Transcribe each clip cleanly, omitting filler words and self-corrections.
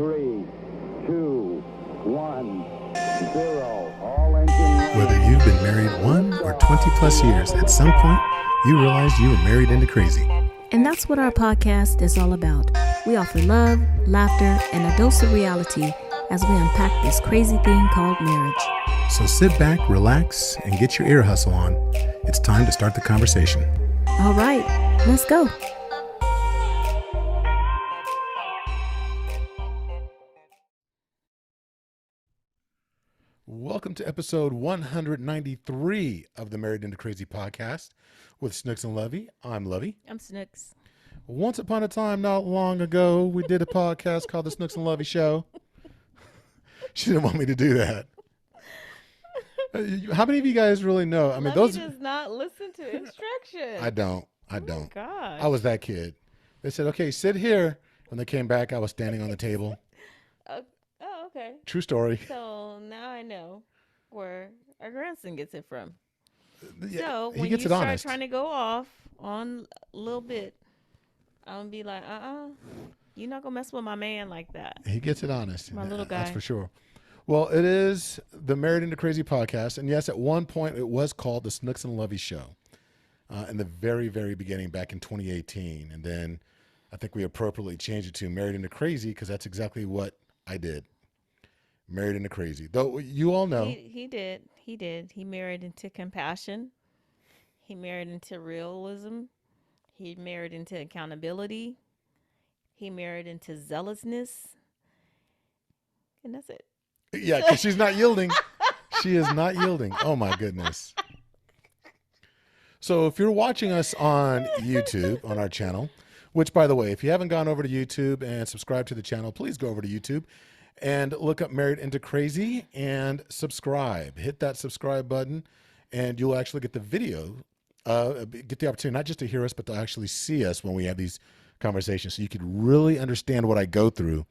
3, 2, 1, 0. All engine running. Whether you've been married 1 or 20 plus years, at some point, you realized you were married into crazy. And that's what our podcast is all about. We offer love, laughter, and a dose of reality as we unpack this crazy thing called marriage. So sit back, relax, and get your ear hustle on. It's time to start the conversation. All right, let's go. Welcome to episode 193 of the Married into Crazy podcast with Snooks and Lovey. I'm Lovey. I'm Snooks. Once upon a time, not long ago, we did a podcast called the Snooks and Lovey Show. She didn't want me to do that. How many of you guys really know? I mean, Lovey does not listen to instructions. I don't. Oh gosh. I was that kid. They said, okay, sit here. When they came back, I was standing on the table. Oh, okay. True story. So now I know where our grandson gets it from. Yeah, So he when gets you it start honest. trying to go off on a little bit, I'm gonna be like, you're not gonna mess with my man like that. He gets it honest. My little That's guy. for sure. Well, it is the Married into Crazy podcast. And yes, at one point it was called the Snooks and Lovey Show in the very, very beginning back in 2018. And then I think we appropriately changed it to Married into Crazy because that's exactly what I did. Married into Crazy. Though you all know. He did. He married into compassion. He married into realism. He married into accountability. He married into zealousness. And that's it. Yeah, because she's not yielding. She is not yielding. Oh, my goodness. So if you're watching us on YouTube, on our channel, which, by the way, if you haven't gone over to YouTube and subscribed to the channel, please go over to YouTube and look up Married into Crazy and subscribe. Hit that subscribe button, and you'll actually get the video, get the opportunity not just to hear us, but to actually see us when we have these conversations. So you could really understand what I go through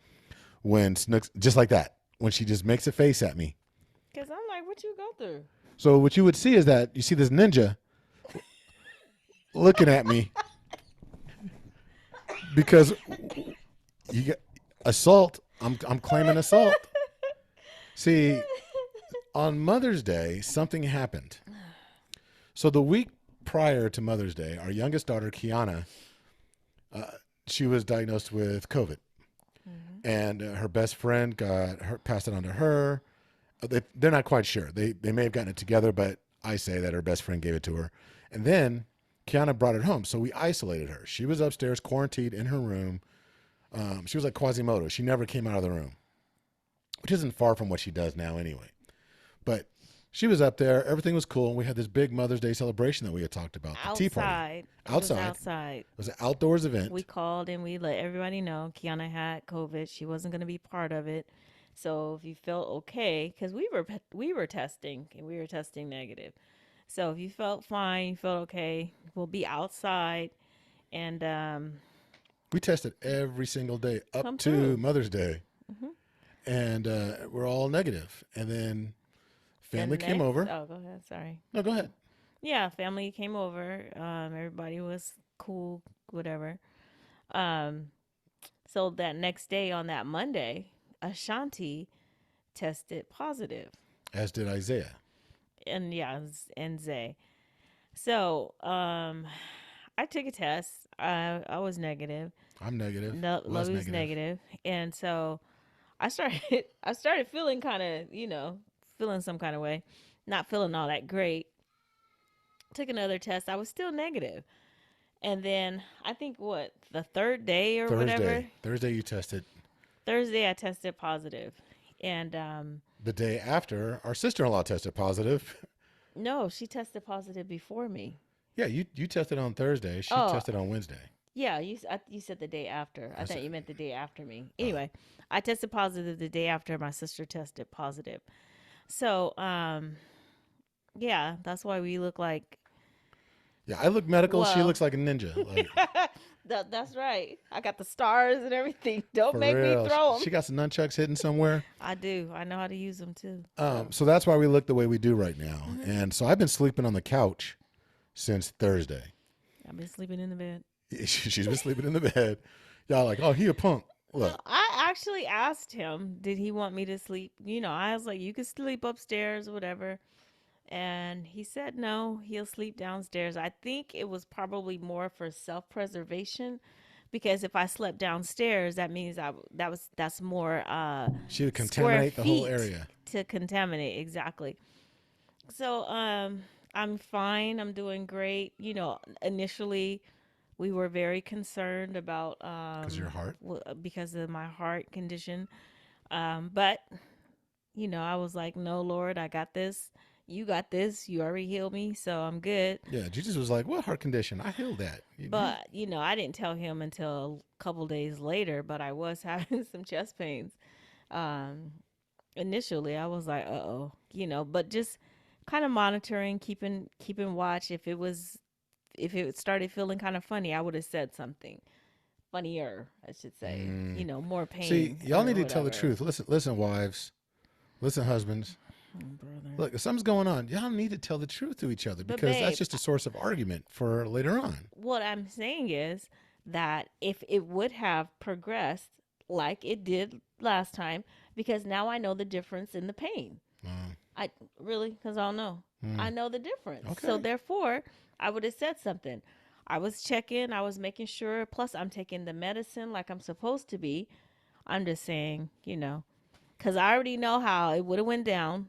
when Snooks, just like that, when she just makes a face at me. Because I'm like, what you go through? So what you would see is that you see this ninja looking at me because you get assault. I'm claiming assault. See, on Mother's Day, something happened. So the week prior to Mother's Day, our youngest daughter, Kiana, she was diagnosed with COVID. And her best friend passed it on to her. They're not quite sure. They may have gotten it together, but I say that her best friend gave it to her. And then Kiana brought it home. So we isolated her. She was upstairs, quarantined in her room. She was like Quasimodo. She never came out of the room, which isn't far from what she does now anyway. But she was up there. Everything was cool. And we had this big Mother's Day celebration that we had talked about. The tea party. Outside. It was an outdoors event. We called and we let everybody know Kiana had COVID. She wasn't going to be part of it. So if you felt okay, because we were testing and we were testing negative. So if you felt fine, you felt okay, we'll be outside. And we tested every single day up Come to through. Mother's Day. And we're all negative. And then family came over. Oh, go ahead. Sorry. No, go ahead. Yeah, family came over. Everybody was cool, whatever. So that next day on that Monday, Ashanti tested positive. As did Isaiah. And Zay. So I took a test. I was negative. I'm negative. Lovey was negative. And so I started feeling kind of, feeling some kind of way. Not feeling all that great. Took another test. I was still negative. And then I think the third day or whatever. Thursday you tested. Thursday I tested positive. And The day after, our sister-in-law tested positive. no, she tested positive before me. Yeah, you tested on Thursday. She tested on Wednesday. Yeah, you said the day after. I thought you meant the day after me. Anyway, I tested positive the day after my sister tested positive. So, yeah, that's why we look like. Yeah, I look medical. She Well. looks like a ninja. Like, That's right. I got the stars and everything. Don't for make real. me throw them. She got some nunchucks hidden somewhere. I do. I know how to use them too. So that's why we look the way we do right now. And so I've been sleeping on the couch since Thursday. I've been sleeping in the bed. She's been sleeping in the bed. Y'all like, oh, he a punk. Look, I actually asked him, did he want me to sleep? I was like, you can sleep upstairs or whatever. And he said no, he'll sleep downstairs. I think it was probably more for self-preservation, because if I slept downstairs, that means that's more she would square contaminate the whole feet area. to contaminate. Exactly. So I'm fine. I'm doing great. Initially we were very concerned about Because your heart. because of my heart condition. But I was like, no, Lord, I got this. You got this. You already healed me, so I'm good. Yeah, Jesus was like, "What heart condition? I healed that." But I didn't tell him until a couple days later. But I was having some chest pains. Um, Initially, I was like, "Uh oh," but just kind of monitoring, keeping watch. If it started feeling kind of funny, I would have said something funnier, I should say. More See, pain. y'all or need to tell the whatever. truth. Listen, wives. Listen, husbands. Oh, brother. Look, if something's going on, y'all need to tell the truth to each other But because babe, that's just a source of argument for later on. what I'm saying is that if it would have progressed like it did last time, because now I know the difference in the pain. I really, because I don't know. I know the difference. Okay. So therefore, I would have said something. I was checking. I was making sure. Plus, I'm taking the medicine like I'm supposed to be. I'm just saying, because I already know how it would have went down.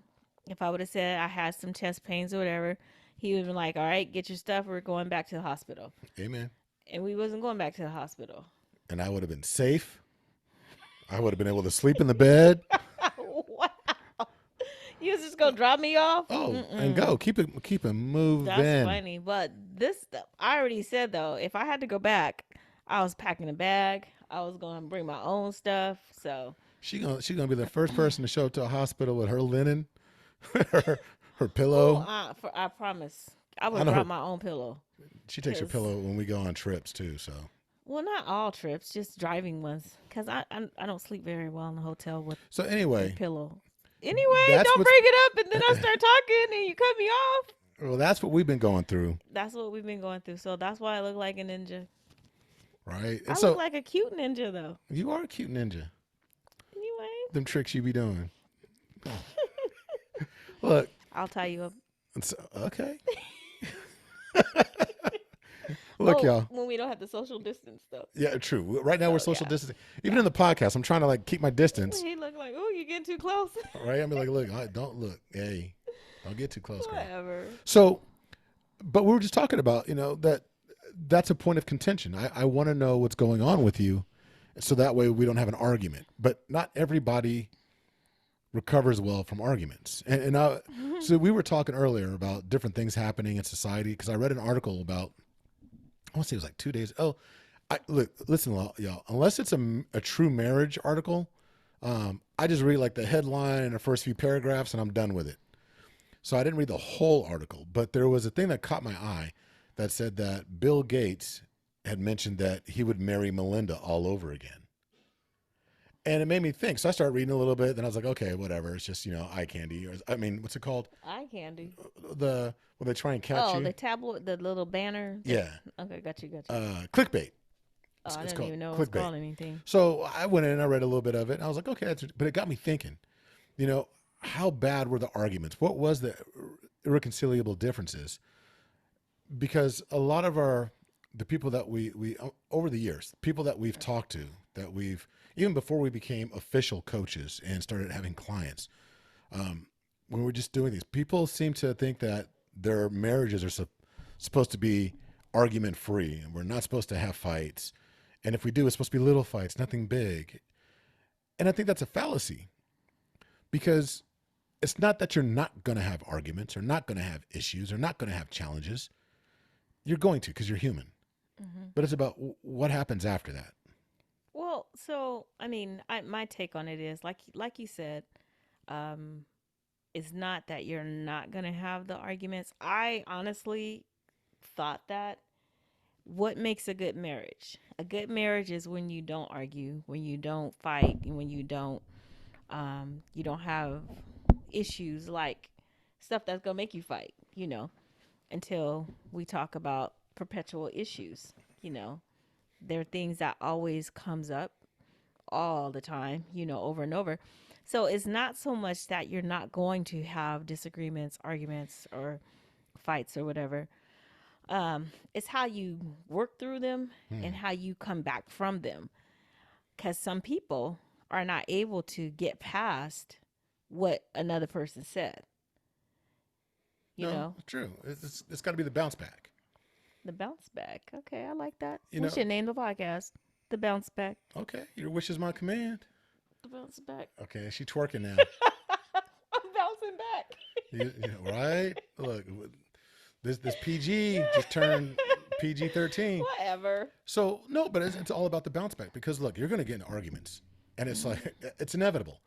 If I would have said I had some chest pains or whatever, he would have been like, "All right, get your stuff. We're going back to the hospital." Amen. And we wasn't going back to the hospital. And I would have been safe. I would have been able to sleep in the bed. Wow. You was just gonna drop me off? Oh, and go. Keep it moving. That's funny. But I already said though, if I had to go back, I was packing a bag. I was gonna bring my own stuff. So She gonna be the first person to show up to a hospital with her linen, her pillow. I promise, I would I know brought her- my own pillow. She takes her 'Cause- pillow when we go on trips too. So Well, not all trips, just driving ones. Cause I don't sleep very well in the hotel with anyway, pillow. Anyway, That's don't what's- bring it up, and then I start talking, and you cut me off. well, that's what we've been going through, That's what we've been going through. So that's why I look like a ninja. right? And I so look like a cute ninja, though. you are a cute ninja. Anyway, Them tricks you be doing. Look, I'll tie you up. okay. Look, Oh, y'all. when we don't have the social distance, though. Yeah, true. Right now we're social yeah. distancing. Even in the podcast, I'm trying to keep my distance. He looked like, oh, you're getting too close. Right? I mean, look, don't look. Hey, don't get too close, girl. Whatever. So, but we were just talking about, that's a point of contention. I want to know what's going on with you, so that way we don't have an argument. But not everybody recovers well from arguments. So we were talking earlier about different things happening in society because I read an article about, I want to say it was like 2 days. Oh, listen, y'all. Unless it's a true marriage article, I just read like the headline and the first few paragraphs, and I'm done with it. So I didn't read the whole article, but there was a thing that caught my eye that said that Bill Gates had mentioned that he would marry Melinda all over again. And it made me think. So I started reading a little bit. Then I was like, okay, whatever. It's just, eye candy. What's it called? Eye candy. When they try and catch Oh, you. the tabloid, the little banner. Yeah. Okay, got you. Clickbait. Oh, I it's didn't called even know it was clickbait. called anything. So I went in and I read a little bit of it. And I was like, okay, but it got me thinking, how bad were the arguments? What was the irreconcilable differences? Because a lot of the people that we over the years, people that we've talked to, that we've, even before we became official coaches and started having clients, when we're just doing these, people seem to think that their marriages are supposed to be argument free and we're not supposed to have fights. And if we do, it's supposed to be little fights, nothing big. And I think that's a fallacy because it's not that you're not going to have arguments or not going to have issues or not going to have challenges. You're going to because you're human. Mm-hmm. But it's about what happens after that. Well, so my take on it is like you said, it's not that you're not gonna have the arguments. I honestly thought that. What makes a good marriage? A good marriage is when you don't argue, when you don't fight, and when you don't have issues like stuff that's gonna make you fight. Until we talk about perpetual issues. There are things that always comes up all the time, over and over. So it's not so much that you're not going to have disagreements, arguments, or fights or whatever. It's how you work through them and how you come back from them. Because some people are not able to get past what another person said. You know, true. It's got to be the bounce back. the bounce back. Okay, I like that. You We know- should name the podcast the bounce back. Okay, your wish is my command. The bounce back. Okay, she twerking now. I'm bouncing back. Right? Look, this PG just turned PG-13. Whatever. So no, but it's all about the bounce back because look, you're going to get in arguments, and it's like it's inevitable.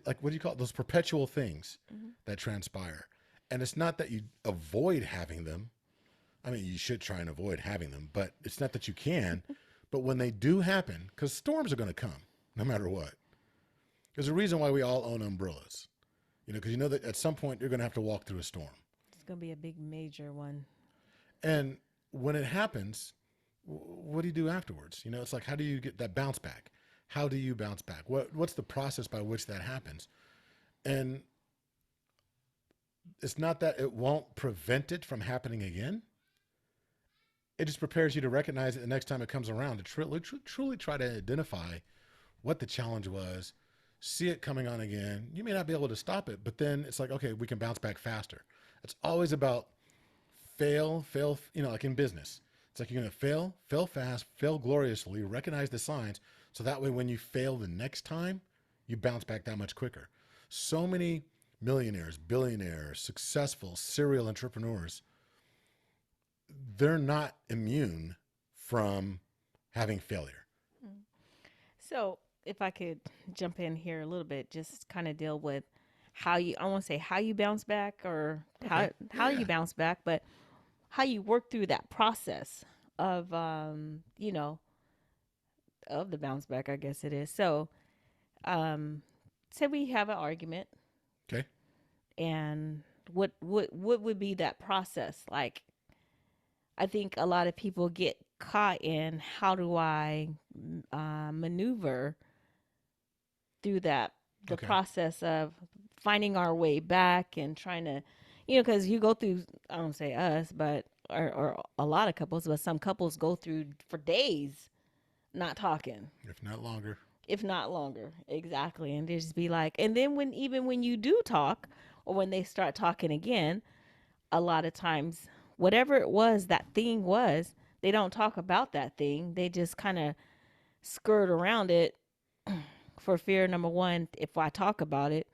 Like what do you call it? Those perpetual things that transpire, and it's not that you avoid having them. I mean, you should try and avoid having them, but it's not that you can. But when they do happen, because storms are going to come no matter what. There's a reason why we all own umbrellas, because you know that at some point you're going to have to walk through a storm. It's going to be a big major one. And when it happens, what do you do afterwards? It's like, how do you get that bounce back? How do you bounce back? What's the process by which that happens? And it's not that it won't prevent it from happening again. It just prepares you to recognize it the next time it comes around, to truly try to identify what the challenge was, see it coming on again. You may not be able to stop it, but then it's like, okay, we can bounce back faster. It's always about fail, like in business. It's like you're going to fail fast, fail gloriously, recognize the signs. So that way, when you fail the next time, you bounce back that much quicker. So many millionaires, billionaires, successful serial entrepreneurs, they're not immune from having failure. So if I could jump in here a little bit, just kind of deal with I won't say how you bounce back or how you bounce back, but how you work through that process of, of the bounce back, I guess it is. So, say we have an argument. Okay. And what would be that process? Like, I think a lot of people get caught in how do I maneuver through the Okay. process of finding our way back and trying to, because you go through, I don't say us, but or a lot of couples, but some couples go through for days not talking. If not longer. If not longer. Exactly. And they just be like, and then when you do talk or when they start talking again, a lot of times, whatever it was, that thing was, they don't talk about that thing. They just kind of skirt around it for fear, number one, if I talk about it,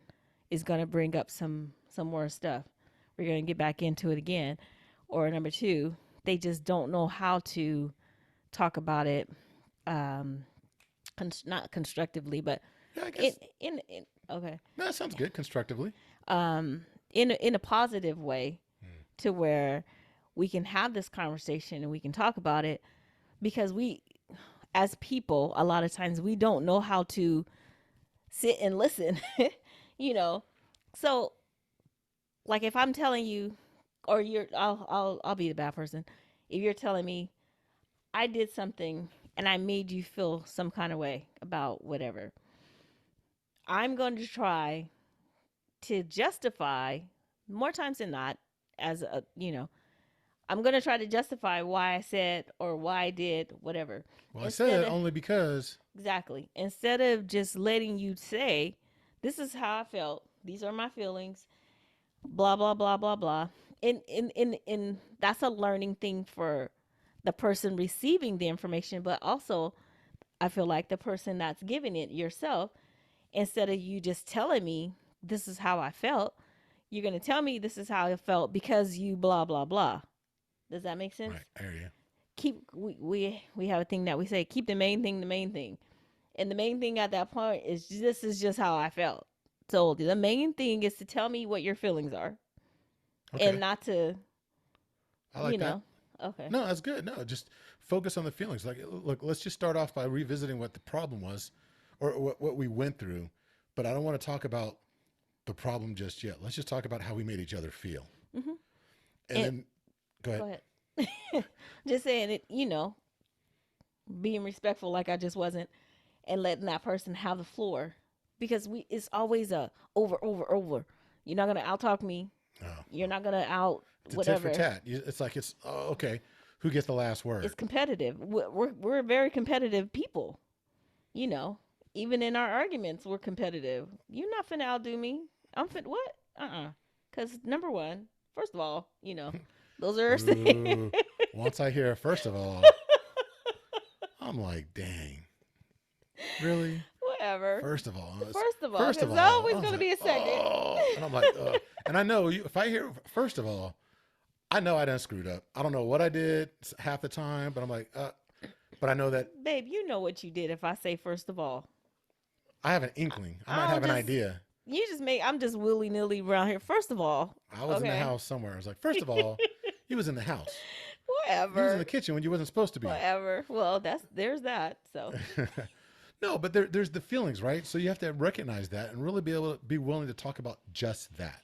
is going to bring up some more stuff. We're going to get back into it again. Or number two, they just don't know how to talk about it, not constructively, but Yeah, I guess. in okay. No, that sounds good. Constructively. In a positive way, to where we can have this conversation and we can talk about it, because we, as people, a lot of times we don't know how to sit and listen, So, like if I'm telling you, or I'll be the bad person. If you're telling me I did something and I made you feel some kind of way about whatever, I'm going to try to justify more times than not, as a, I'm going to try to justify why I said or why I did whatever. Well, I said it only because. Exactly. Instead of just letting you say, this is how I felt, these are my feelings, blah, blah, blah, blah, blah. And that's a learning thing for the person receiving the information, but also I feel like the person that's giving it, yourself, instead of you just telling me this is how I felt, you're going to tell me this is how I felt because you blah, blah, blah. Does that make sense? Right, I hear you. We have a thing that we say, keep the main thing the main thing. And the main thing at that point is, this is just how I felt. So the main thing is to tell me what your feelings are. Okay. And not to, I like that. Okay. No, that's good. No, just focus on the feelings. Like, look, let's just start off by revisiting what the problem was or what we went through. But I don't want to talk about the problem just yet. Let's just talk about how we made each other feel. Mm-hmm. And then, go ahead. Go ahead. Just saying it, being respectful like I just wasn't. and letting that person have the floor, because it's always a over. You're not gonna out talk me. Oh. You're not gonna out It's a tit whatever. for tat. It's like okay. Who gets the last word? It's competitive. We're very competitive people. You know, even in our arguments, we're competitive. You're not finna outdo me. I'm finna what? Because number one, first of all, those are Ooh, once I hear first of all, I'm like, dang, really? whatever. First of all, First of all, first there's of all, always I was gonna like, be a second. oh, and I'm like, and I know if I hear first of all, I know I done screwed up. I don't know what I did half the time, but I'm like, but I know that Babe, you know what you did if I say first of all. I have an inkling. I might I'll have an just- idea. I'm just willy nilly around here. First of all, I was in the okay. house somewhere. I was like, first of all, he was in the house. He was Whatever. in the kitchen when you wasn't supposed to be. Whatever. Well, there's that. So No, but there's the feelings, right? So you have to recognize that and really be willing to talk about just that,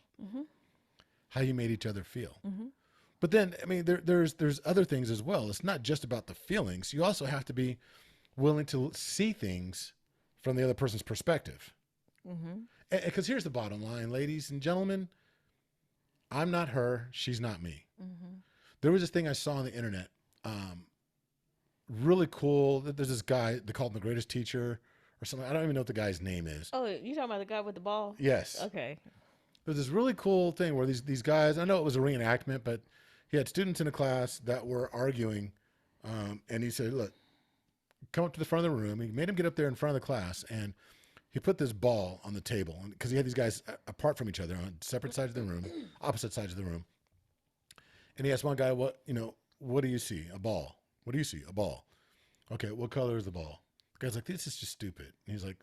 how you made each other feel. But then, I mean, there's other things as well. It's not just about the feelings. You also have to be willing to see things from the other person's perspective. Because here's the bottom line, ladies and gentlemen. I'm not her. She's not me. There was this thing I saw on the internet. Really cool. There's this guy, they call him the greatest teacher or something. I don't even know what the guy's name is. oh, you talking about the guy with the ball? Yes. Okay. There's this really cool thing where these guys, I know it was a reenactment, but he had students in a class that were arguing. And he said, look, come up to the front of the room. He made him get up there in front of the class, and he put this ball on the table because he had these guys apart from each other on separate sides of the room, opposite sides of the room. And he asked one guy, what do you see? A ball. What do you see? A ball. Okay, what color is the ball? The guy's like, this is just stupid. And he's like,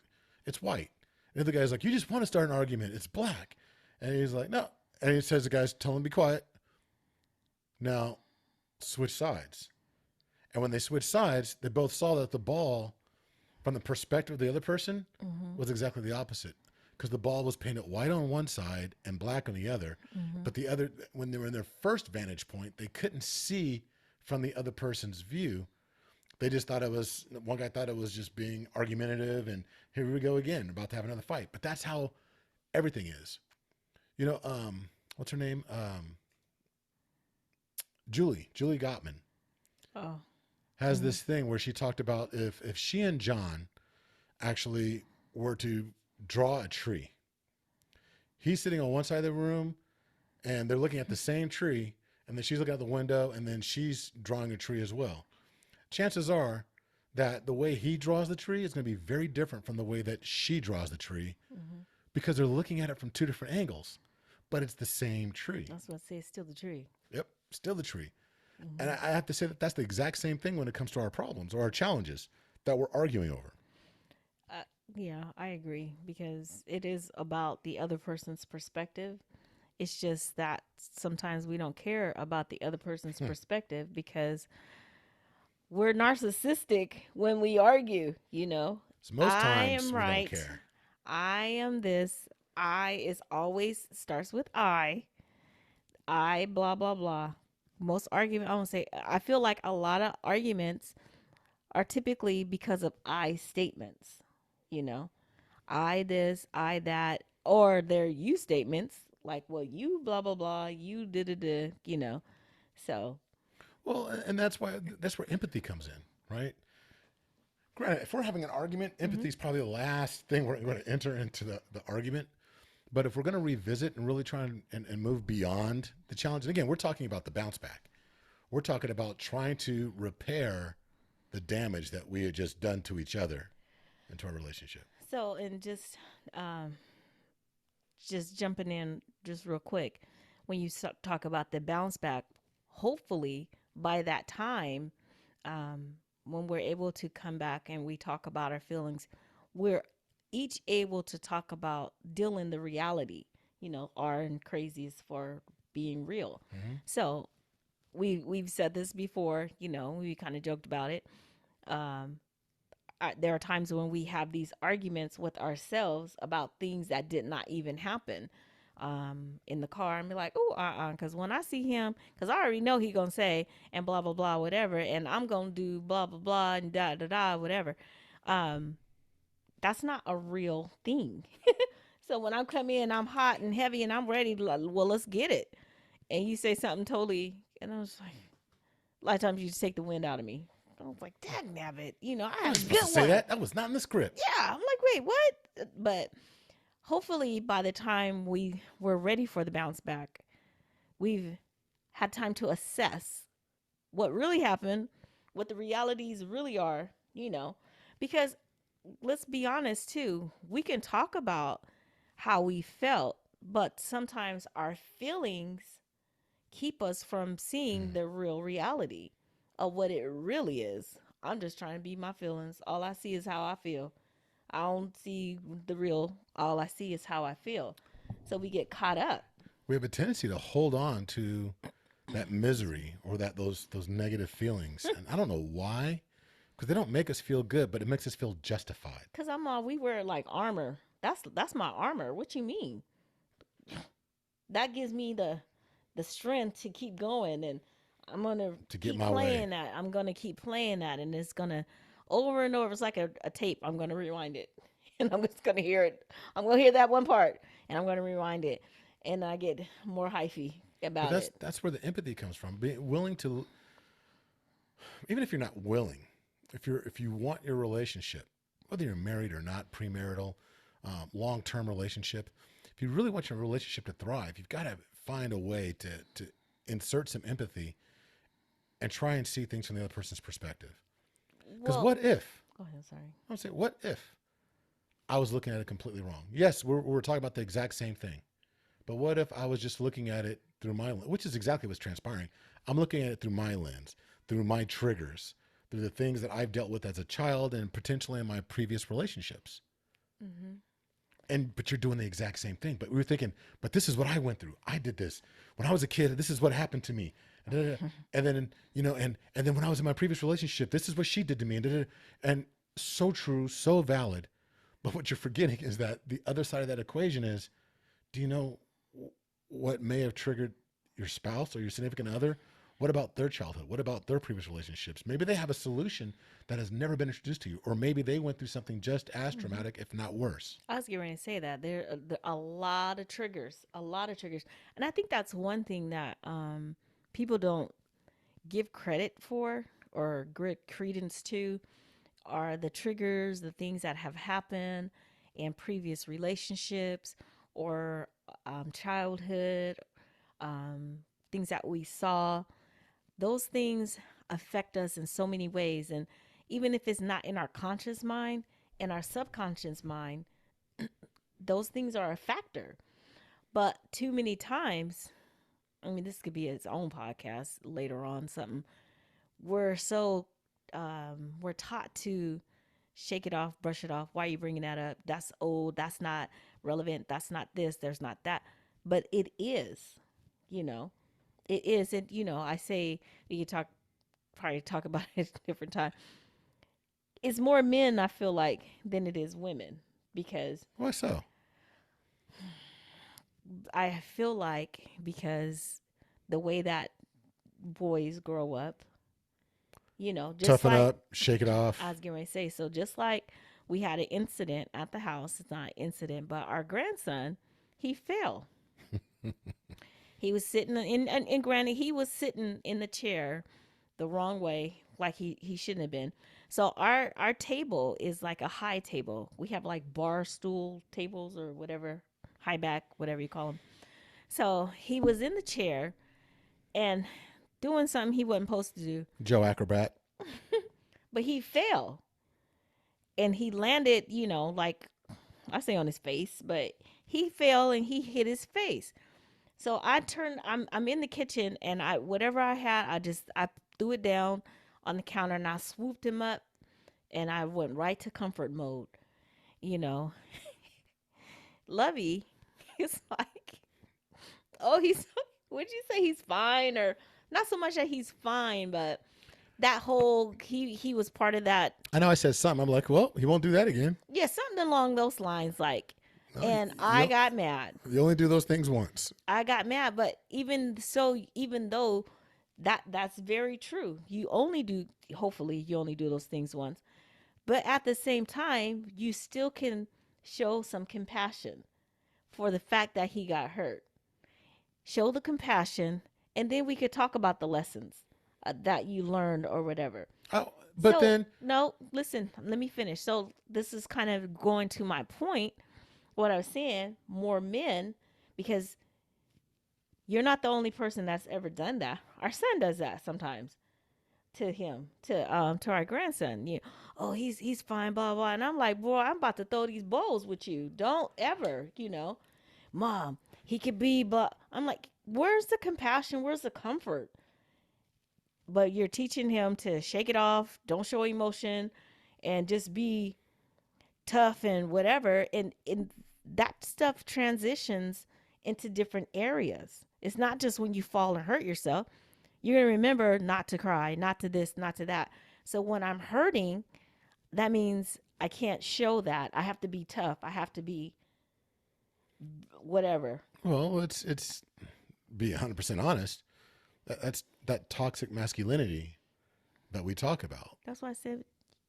it's white. And the guy's like, you just want to start an argument. It's black. And he's like, no. And he says, the guys, tell him to be quiet. Now, switch sides. And when they switched sides, they both saw that the ball, from the perspective of the other person, was exactly the opposite. Because the ball was painted white on one side and black on the other. But the other, when they were in their first vantage point, they couldn't see from the other person's view. They just thought one guy thought it was just being argumentative, and here we go again, about to have another fight. But that's how everything is. What's her name? Julie Gottman has this thing where she talked about if she and John actually were to draw a tree, he's sitting on one side of the room and they're looking at the same tree, and then she's looking out the window, and then she's drawing a tree as well. Chances are that the way he draws the tree is going to be very different from the way that she draws the tree, because they're looking at it from two different angles, but it's the same tree. That's what I say. It's still the tree. Yep, still the tree. And I have to say that that's the exact same thing when it comes to our problems or our challenges that we're arguing over. Yeah, I agree, because it is about the other person's perspective. It's just that sometimes we don't care about the other person's perspective because we're narcissistic when we argue, So most I times am we right. don't care. I am this. I is always starts with I blah blah blah. Most argument, I won't say. I feel like a lot of arguments are typically because of I statements. I this, I that, or they're you statements like, well, you blah blah blah, you da da da. So. Well, and that's where empathy comes in, right? Granted, if we're having an argument, empathy is probably the last thing we're going to enter into the argument. But if we're going to revisit and really try and move beyond the challenge, and again, we're talking about the bounce back. We're talking about trying to repair the damage that we had just done to each other and to our relationship. So, and just jumping in just real quick, when you talk about the bounce back, hopefully by that time, when we're able to come back and we talk about our feelings, we're each able to talk about dealing the reality, R and crazy is for being real. So we've said this before, we kind of joked about it. There are times when we have these arguments with ourselves about things that did not even happen in the car, and be like, oh, because when I see him, because I already know he gonna say and blah blah blah whatever, and I'm gonna do blah blah blah and da da da whatever. that's not a real thing. So when I come in, I'm hot and heavy and I'm ready. Well, let's get it. And you say something totally, and I was like, a lot of times you just take the wind out of me. I was like, dang nabbit, I I had was a supposed good to say one. that. That was not in the script. Yeah, I'm like, wait, what? But hopefully by the time we were ready for the bounce back, we've had time to assess what really happened, what the realities really are, because let's be honest too, we can talk about how we felt, but sometimes our feelings keep us from seeing the real reality of what it really is. I'm just trying to be my feelings. All I see is how I feel. I don't see the real. All I see is how I feel. So we get caught up. We have a tendency to hold on to that misery or those negative feelings, and I don't know why, because they don't make us feel good, but it makes us feel justified. Cause we wear like armor. That's my armor. What you mean? That gives me the strength to keep going, and I'm gonna To get keep my playing way. that. I'm gonna keep playing that, and it's gonna over and over. It's like a tape. I'm gonna rewind it, and I'm just gonna hear it. I'm gonna hear that one part, and I'm gonna rewind it, and I get more hyphy But about that's it. that's where the empathy comes from. Being willing to, even if you're not willing, if you want your relationship, whether you're married or not, premarital, long-term relationship, if you really want your relationship to thrive, you've got to find a way to insert some empathy and try and see things from the other person's perspective. Because Well, what if, go ahead. Sorry. I'm saying, what if I was looking at it completely wrong? Yes, we're talking about the exact same thing. But what if I was just looking at it through my lens, which is exactly what's transpiring. I'm looking at it through my lens, through my triggers, through the things that I've dealt with as a child and potentially in my previous relationships. Mm-hmm. But you're doing the exact same thing. But we were thinking, but this is what I went through. I did this when I was a kid. This is what happened to me. And then and then when I was in my previous relationship, this is what she did to me. And so true, so valid. But what you're forgetting is that the other side of that equation is, do you know what may have triggered your spouse or your significant other? What about their childhood? What about their previous relationships? Maybe they have a solution that has never been introduced to you, or maybe they went through something just as traumatic, if not worse. I was getting ready to say that there are a lot of triggers, and I think that's one thing that people don't give credit for or credence to are the triggers, the things that have happened in previous relationships or childhood, um, things that we saw. Those things affect us in so many ways, and even if it's not in our conscious mind, in our subconscious mind, those things are a factor. But too many times, I mean, this could be its own podcast later on, something. We're so, we're taught to shake it off, brush it off. Why are you bringing that up? That's old. That's not relevant. That's not this. There's not that. But it is, you know, it is. And, I say, we could probably talk about it at a different time. It's more men, I feel like, than it is women because Why so? I feel like because the way that boys grow up, just Toughen like up, shake it off. I was getting ready to say, so just like we had an incident at the house, it's not an incident, but our grandson, he fell. He was sitting and granted, he was sitting in the chair the wrong way, like he shouldn't have been. So our table is like a high table. We have like bar stool tables or whatever, high back, whatever you call them. So he was in the chair and doing something he wasn't supposed to do, Joe Acrobat. but he fell and he landed, like I say on his face, but he fell and he hit his face. So I turned. I'm in the kitchen and whatever I had, I threw it down on the counter and I swooped him up and I went right to comfort mode. You know, Lovey is like, oh, would you say he's fine or not so much that he's fine, but that whole he was part of that. I know I said something. I'm like, well, he won't do that again. Yeah, something along those lines, like. No, And you I don't- got mad. You only do those things once. I got mad, but even so, even though that's very true, hopefully you only do those things once. But at the same time, you still can show some compassion for the fact that he got hurt. Show the compassion, and then we could talk about the lessons that you learned or whatever. Oh, but So, then no, listen, let me finish. So, this is kind of going to my point. What I was saying, more men, because you're not the only person that's ever done that. Our son does that sometimes to him, to our grandson. Oh, he's fine, blah blah. And I'm like, boy, I'm about to throw these bowls with you. Don't ever, Mom, he could be, but I'm like, where's the compassion? Where's the comfort? But you're teaching him to shake it off, don't show emotion, and just be tough and whatever. And that stuff transitions into different areas. It's not just when you fall and hurt yourself. You're going to remember not to cry, not to this, not to that. So when I'm hurting, that means I can't show that. I have to be tough. I have to be whatever. well, it's be 100% honest. That's that toxic masculinity that we talk about. That's why I said.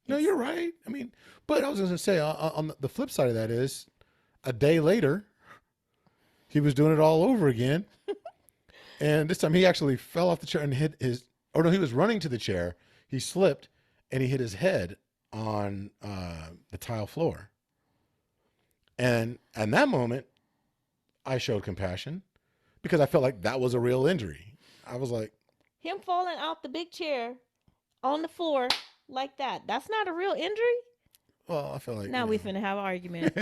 No, you're right. I mean, but I was going to say on the flip side of that is a day later, he was doing it all over again. And this time he actually fell off the chair and hit his, or no, he was running to the chair. He slipped and he hit his head on the tile floor. And in that moment, I showed compassion because I felt like that was a real injury. I was like, Him falling out the big chair on the floor like that. That's not a real injury. well, I felt like. Now you we know. finna have an argument.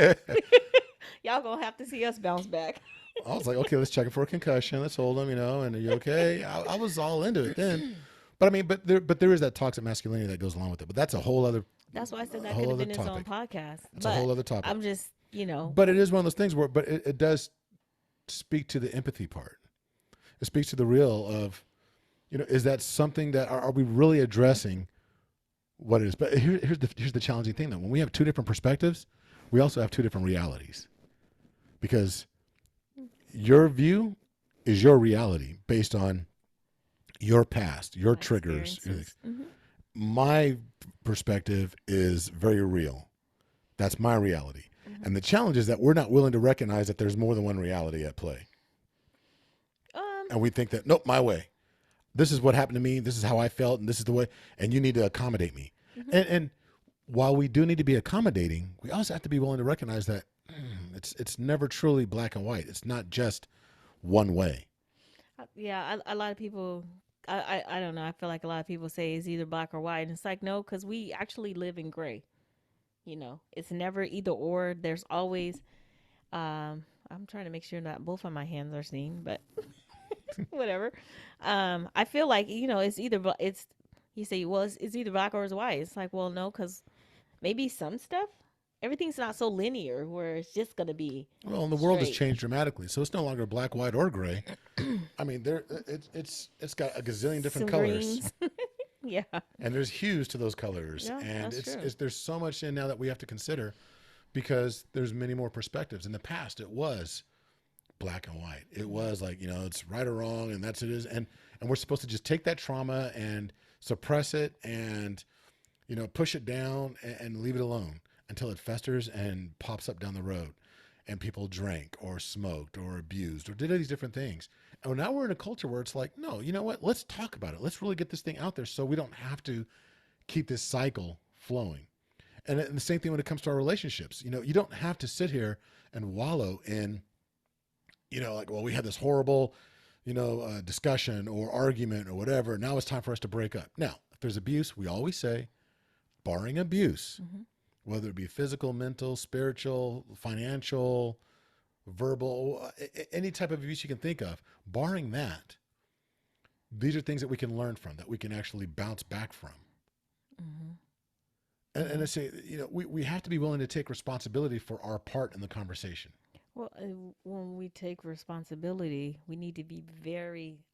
Y'all gonna have to see us bounce back. I was like, okay, let's check it for a concussion. Let's hold him, and are you okay? I was all into it then. But I mean, but there is that toxic masculinity that goes along with it. But that's a whole other. That's why I said that whole could have other been his own topic. podcast. It's a whole other topic. I'm just, But it is one of those things where, but it does speak to the empathy part. It speaks to the real of, is that something that are we really addressing what it is? But here's the challenging thing though. When we have two different perspectives, we also have two different realities, because your view is your reality based on your past, your triggers. Mm-hmm. My perspective is very real. That's my reality. Mm-hmm. And the challenge is that we're not willing to recognize that there's more than one reality at play. And we think that, nope, my way. This is what happened to me. This is how I felt. And this is the way. And you need to accommodate me. Mm-hmm. And while we do need to be accommodating, we also have to be willing to recognize that it's never truly black and white. It's not just one way. Yeah, a lot of people, I don't know. I feel like a lot of people say it's either black or white. And it's like, no, because we actually live in gray. It's never either or. There's always, I'm trying to make sure that both of my hands are seen, but whatever. I feel like, it's either, you say, well, it's either black or it's white. It's like, well, no, because maybe some stuff, everything's not so linear where it's just going to be. Well, and the world has straight. changed dramatically. So it's no longer black, white, or gray. I mean, it's got a gazillion different Some colors. greens. Yeah. And there's hues to those colors. Yeah, and that's true. there's so much in now that we have to consider, because there's many more perspectives. In the past, it was black and white. It was like, it's right or wrong, and that's it is. And we're supposed to just take that trauma and suppress it and, push it down and leave it alone until it festers and pops up down the road. And people drank or smoked or abused or did all these different things. And now we're in a culture where it's like, no, you know what? Let's talk about it. Let's really get this thing out there so we don't have to keep this cycle flowing. And the same thing when it comes to our relationships. You don't have to sit here and wallow in, like, well, we had this horrible, discussion or argument or whatever. Now it's time for us to break up. Now, if there's abuse, we always say, barring abuse, whether it be physical, mental, spiritual, financial, verbal, any type of abuse you can think of, barring that, these are things that we can learn from, that we can actually bounce back from. And I say, we have to be willing to take responsibility for our part in the conversation. Well, when we take responsibility, we need to be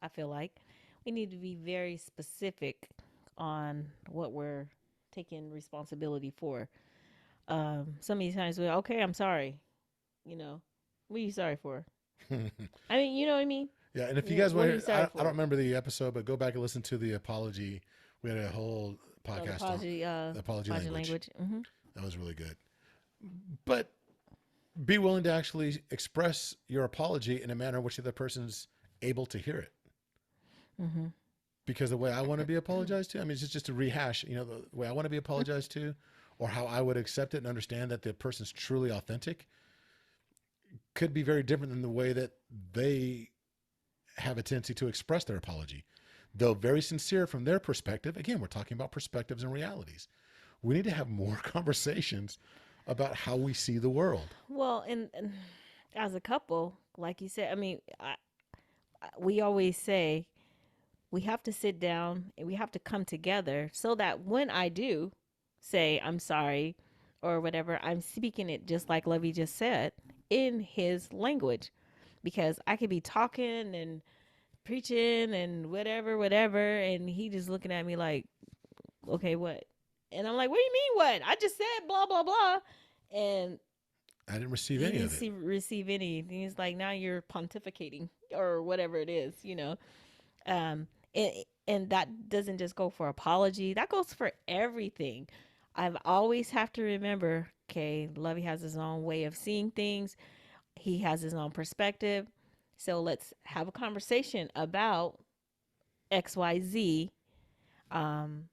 I feel like we need to be very specific on what we're taking responsibility for. So many times we're, okay, I'm sorry. What are you sorry for? I mean, you know what I mean? Yeah, and if you Yeah, guys what are want you to, sorry I for? don't remember the episode, but go back and listen to the apology. We had a whole podcast apology, on the apology apology language. language. That was really good. But be willing to actually express your apology in a manner in which the other person's able to hear it. Because the way I want to be apologized to, I mean, it's just to rehash, the way I want to be apologized to, or how I would accept it and understand that the person's truly authentic could be very different than the way that they have a tendency to express their apology. Though very sincere from their perspective, again, we're talking about perspectives and realities. We need to have more conversations about how we see the world. Well, and as a couple, like you said, I mean, we always say we have to sit down and we have to come together so that when I do say I'm sorry or whatever, I'm speaking it just like Lovey just said in his language, because I could be talking and preaching and whatever, and he just looking at me like, okay, what? And I'm like, what do you mean what? I just said blah blah blah, and I didn't receive he any didn't of it. receive any. And he's like, now you're pontificating or whatever it is, and that doesn't just go for apology. That goes for everything. I've always have to remember, okay, Lovey has his own way of seeing things. He has his own perspective. So let's have a conversation about XYZ. And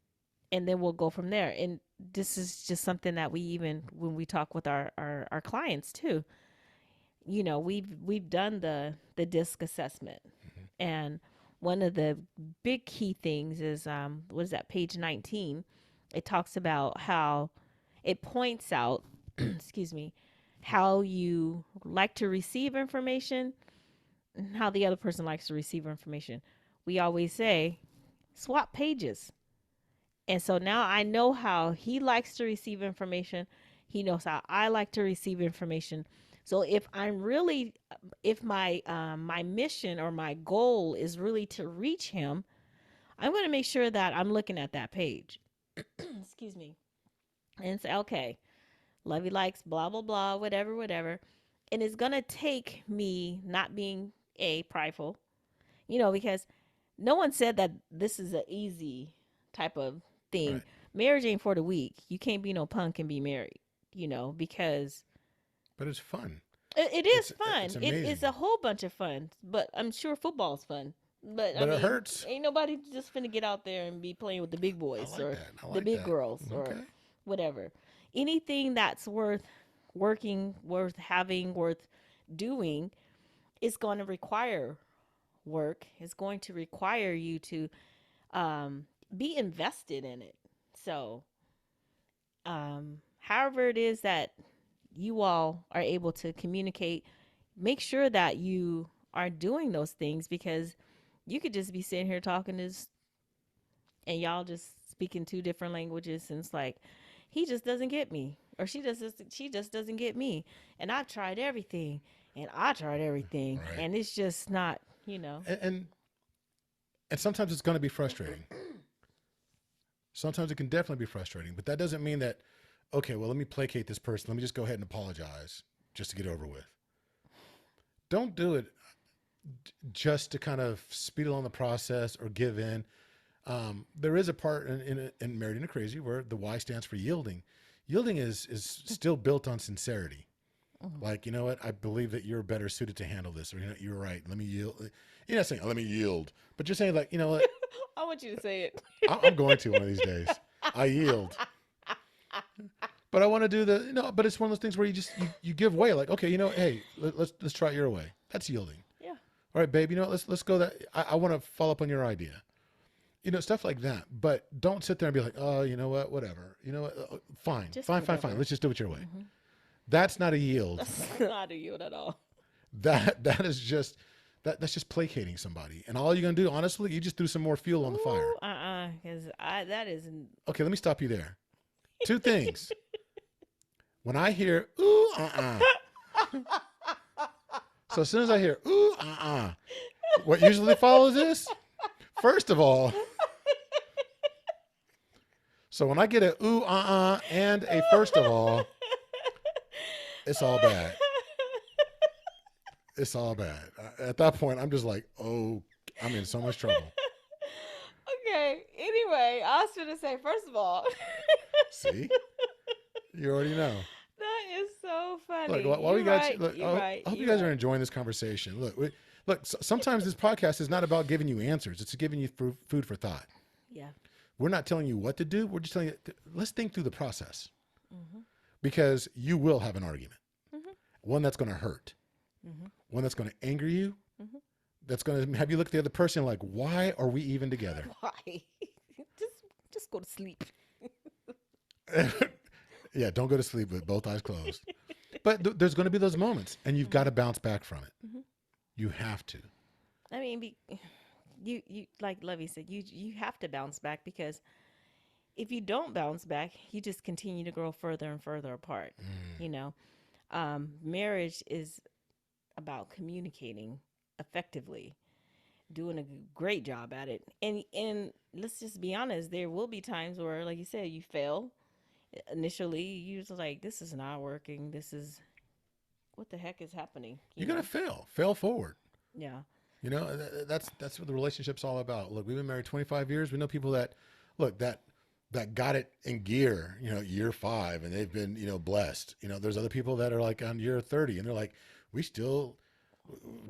then we'll go from there. And this is just something that we even, when we talk with our clients too, we've done the DISC assessment. And one of the big key things is, what is that, page 19? It talks about how it points out, excuse me, how you like to receive information and how the other person likes to receive information. We always say, swap pages. And so now I know how he likes to receive information. He knows how I like to receive information. So if my my mission or my goal is really to reach him, I'm going to make sure that I'm looking at that page. Excuse me. And say, okay, Lovey likes blah, blah, blah, whatever. And it's going to take me not being prideful, because no one said that this is an easy type of thing. Right. Marriage ain't for the weak. You can't be no punk and be married, because But it's fun. it is fun. It's It's a whole bunch of fun, but I'm sure football's fun. But I mean, it hurts. Ain't nobody just finna get out there and be playing with the big boys or the big girls or whatever. Anything that's worth working, worth having, worth doing is going to require work. It's going to require you to be invested in it. So, however it is that you all are able to communicate, make sure that you are doing those things, because you could just be sitting here talking this and y'all just speaking two different languages, and it's like, he just doesn't get me, or she just doesn't get me. And I've tried everything and Right. and it's just not, And sometimes it's going to be frustrating. Sometimes it can definitely be frustrating, but that doesn't mean that, okay, well, let me placate this person. Let me just go ahead and apologize just to get over with. Don't do it just to kind of speed along the process or give in. There is a part in Married and Crazy where the Y stands for yielding. Yielding is still built on sincerity. Like, you know what? I believe that you're better suited to handle this, or, you're right. Let me yield. You're not saying, let me yield, but you're saying, like, you know what? I want you to say it. I'm going to one of these days. I yield. But I want to do but it's one of those things where you give way. Like, okay, hey, let's try it your way. That's yielding. Yeah. All right, babe, let's go that. I want to follow up on your idea. Stuff like that. But don't sit there and be like, oh, you know what, whatever. You know what, fine. Let's just do it your way. Mm-hmm. That's not a yield. That's not a yield at all. That is just that's just placating somebody. And all you're gonna do, honestly, you just threw some more fuel on the fire. Because that isn't. Okay, let me stop you there. Two things. When I hear ooh, so as soon as I hear ooh, what usually follows this? First of all, so when I get a ooh, and a first of all, it's all bad. It's all bad. At that point, I'm just like, oh, I'm in so much trouble. Okay. Anyway, I'll was going to say, first of all, See, you already know. that is so funny. Look, while we You're got right. you, look, You're I right. hope you You're guys are right. enjoying this conversation. Look, sometimes this podcast is not about giving you answers. It's giving you food for thought. Yeah. We're not telling you what to do. We're just telling you, let's think through the process, Mm-hmm. because you will have an argument, Mm-hmm. one that's going to hurt, Mm-hmm. one that's going to anger you, Mhm. that's going to have you look at the other person like, why are we even together? Why? just go to sleep. Yeah, don't go to sleep with both eyes closed. But there's going to be those moments, and you've got to bounce back from it. Mhm. You have to. I mean, you like Lovey said, you have to bounce back, because if you don't bounce back, you just continue to grow further and further apart. You know, marriage is about communicating effectively, doing a great job at it, and let's just be honest, there will be times where, like you said, you fail. Initially, you're just like, this is not working. This is, what the heck is happening? You're know? going to fail forward. Yeah. You know, that's what the relationship's all about. Look, we've been married 25 years. We know people that got it in gear, year 5, and they've been, blessed. There's other people that are like on year 30, and they're like, we still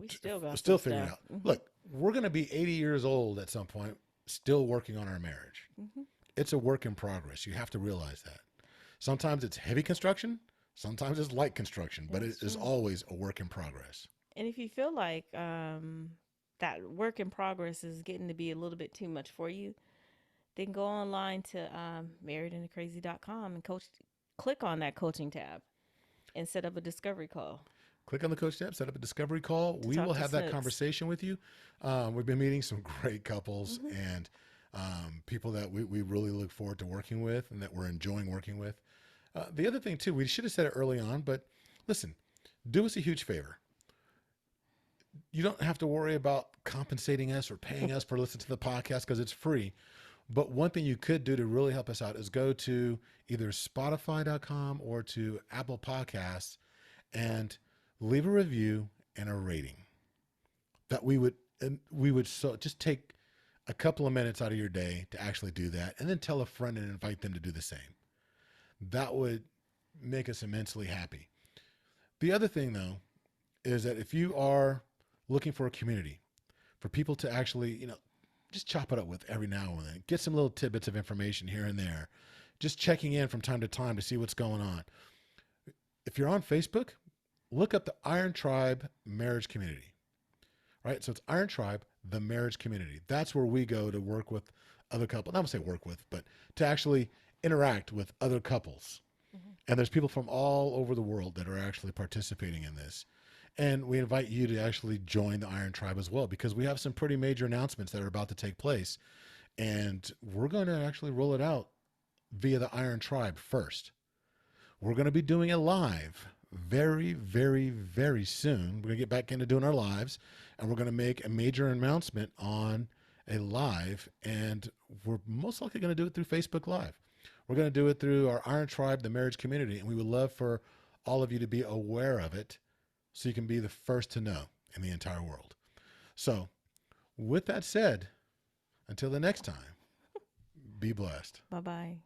got still some figuring it stuff. out. Look, we're going to be 80 years old at some point, still working on our marriage. It's a work in progress. You have to realize that. Sometimes it's heavy construction, sometimes it's light construction, but it is always a work in progress. And if you feel like that work in progress is getting to be a little bit too much for you, then go online to marriedandthecrazy.com and click on that coaching tab and set up a discovery call. Click on the coach tab, set up a discovery call. We talk will to have that Snooks. conversation with you. We've been meeting some great couples and people that we really look forward to working with and that we're enjoying working with. The other thing, too, we should have said it early on, but listen, do us a huge favor. You don't have to worry about compensating us or paying us for listening to the podcast, because it's free. But one thing you could do to really help us out is go to either Spotify.com or to Apple Podcasts and leave a review and a rating. That we would so just take a couple of minutes out of your day to actually do that, and then tell a friend and invite them to do the same. That would make us immensely happy. The other thing, though, is that if you are looking for a community, for people to actually, just chop it up with every now and then, get some little tidbits of information here and there, just checking in from time to time to see what's going on. If you're on Facebook, look up the Iron Tribe Marriage Community, right? So it's Iron Tribe, the Marriage Community. That's where we go to work with other couples. Not to say work with, but to actually interact with other couples. And there's people from all over the world that are actually participating in this. And we invite you to actually join the Iron Tribe as well, because we have some pretty major announcements that are about to take place. And we're going to actually roll it out via the Iron Tribe first. We're going to be doing it live very, very, very soon. We're going to get back into doing our lives, and we're going to make a major announcement on a live, and we're most likely going to do it through Facebook Live. We're going to do it through our Iron Tribe, the marriage community, and we would love for all of you to be aware of it so you can be the first to know in the entire world. So with that said, until the next time, be blessed. Bye-bye.